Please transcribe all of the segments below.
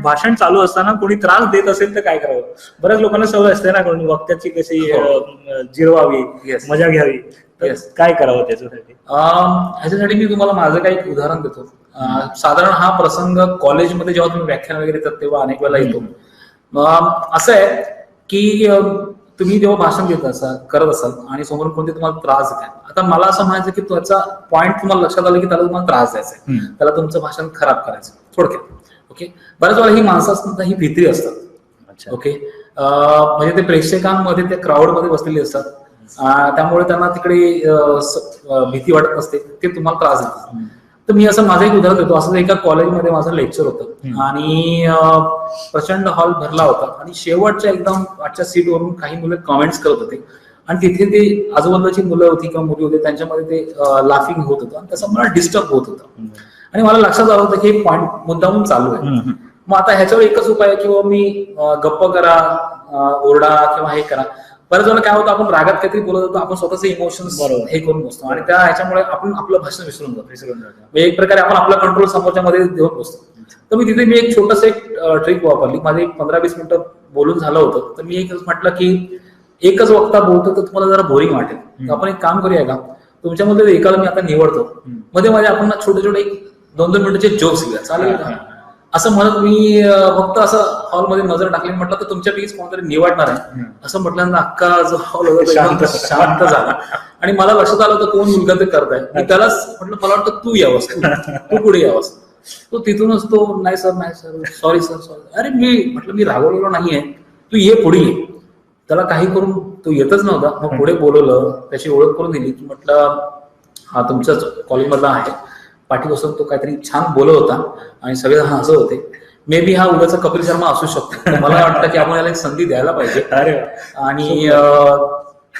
भाषण चालू असताना कोणी त्रास देत असेल तर काय करावं? बऱ्याच लोकांना सवय असते ना, कोणी वक्त्याची कशी जिरवावी, मजा घ्यावी, तर काय करावं त्याच्यासाठी? ह्याच्यासाठी मी तुम्हाला माझं काही एक उदाहरण देतो. साधारण हा प्रसंग कॉलेजमध्ये जेव्हा तुम्ही व्याख्यान वगैरे देतात तेव्हा अनेक वेळेला येतो. असं आहे की तुम्ही जेव्हा भाषण देत असाल, करत असाल आणि समोरून कोणते तुम्हाला त्रास देतात. आता मला असं म्हणायचं की त्याचा पॉईंट तुम्हाला लक्षात आलं की त्याला तुम्हाला त्रास द्यायचा आहे, त्याला तुमचं भाषण खराब करायचं थोडक्यात. ओके, बऱ्याच वेळा ही माणसं असतात ही भित्री असतात. ओके, म्हणजे ते प्रेक्षकांमध्ये त्या क्राऊडमध्ये बसलेली असतात, त्यामुळे त्यांना तिकडे भीती वाटत नसते, ते तुम्हाला त्रास देतात. तर मी असं माझं एक उदाहरण देतो. असं एका कॉलेजमध्ये माझं लेक्चर होतं आणि प्रचंड हॉल भरला होता आणि शेवटच्या एकदम आजच्या सीटवरून काही मुलं कमेंट्स करत होते आणि तिथे ते आजूबाजूची मुलं होती किंवा मुली होते त्यांच्यामध्ये ते लाफिंग होत होतं आणि त्याचा मला डिस्टर्ब होत होतं. आणि मला लक्षात आलं होतं की हे पॉईंट मुद्दामून चालू आहे. मग आता ह्याच्यावर एकच उपाय आहे किंवा मी गप्प करा, ओरडा किंवा हे करा. बऱ्याच वेळेला काय होतं, आपण रागात काहीतरी बोलत होतो, आपण स्वतःचे इमोशन्स हे करून बसतो आणि त्या ह्याच्यामुळे आपण आपलं भाषण विसरून जातो. एक प्रकारे आपण आपला कंट्रोल समोरच्या मध्ये देऊन बसतो. तर मी तिथे एक छोटस एक ट्रिक वापरली. माझे 15-20 मिनिटं बोलून झालं होतं, तर मी एक म्हटलं की एकच वक्ता बोलतो तर तुम्हाला जरा बोरिंग वाटेल, तर आपण एक काम करूया का, तुमच्यामध्ये एकाला मी आता निवडतो, मध्ये मध्ये आपण छोटे छोटे 2-2 मिनिटाचे जोक्स घेऊया, चालेल का? असं म्हणत मी फक्त असं हॉलमध्ये नजर टाकली, म्हटलं तर तुमच्यापैकीच कोणतरी निवडणार आहे. असं म्हटल्यानंतर अख्खा जो हॉल होता शांत झाला आणि मला लक्षात आलं होतं कोण मुलगा ते करताय. मी त्यालाच म्हटलं, मला वाटतं तू यावंस, तू पुढे यावंस. तो तिथूनच तो नाही सर, नाही सर, सॉरी सर, सॉरी. अरे मी म्हटलं, मी रागवलेलो नाहीये, तू ये, पुढे ये. त्याला काही करून तो येतच नव्हता. मग पुढे बोलवलं, त्याची ओळख करून दिली की म्हटलं हा तुमच्याच कॉलेजमधला आहे. पाठीपासून तो काहीतरी छान बोलत होता आणि सगळे हसत होते. मे बी हा उद्याचा कपिल शर्मा असू शकतो. मला वाटतं की आपण याला एक संधी द्यायला पाहिजे. आणि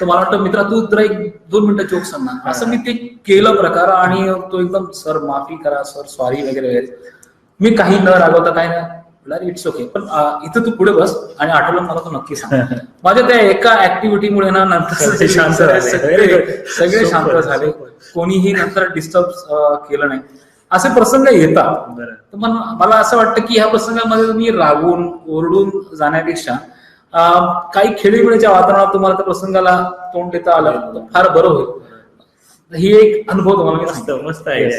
तर मला वाटतं मित्रा तू जरा 1-2 मिनिटं जोक सांग ना. असं मी ते केलं प्रकार आणि तो एकदम सर माफी करा, सर सॉरी वगैरे वगैरे. मी काही न रागवता काय ना, इट्स ओके, पण इथं तू पुढे बस आणि आठवलं मला तो नक्की सांग. माझ्या त्या एका ऍक्टिव्हिटीमुळे ना नंतर सगळे शांत झाले, कोणीही नंतर डिस्टर्ब केलं नाही. असे प्रसंग येतात. तर मला असं वाटतं की ह्या प्रसंगामध्ये तुम्ही रागून ओरडून जाण्यापेक्षा काही खेळीमेळीच्या वातावरणात तुम्हाला त्या प्रसंगाला तोंड देता आलं तर फार बरं होईल. ही एक अनुभव तुम्हाला मी सांगतो. मस्त आहे.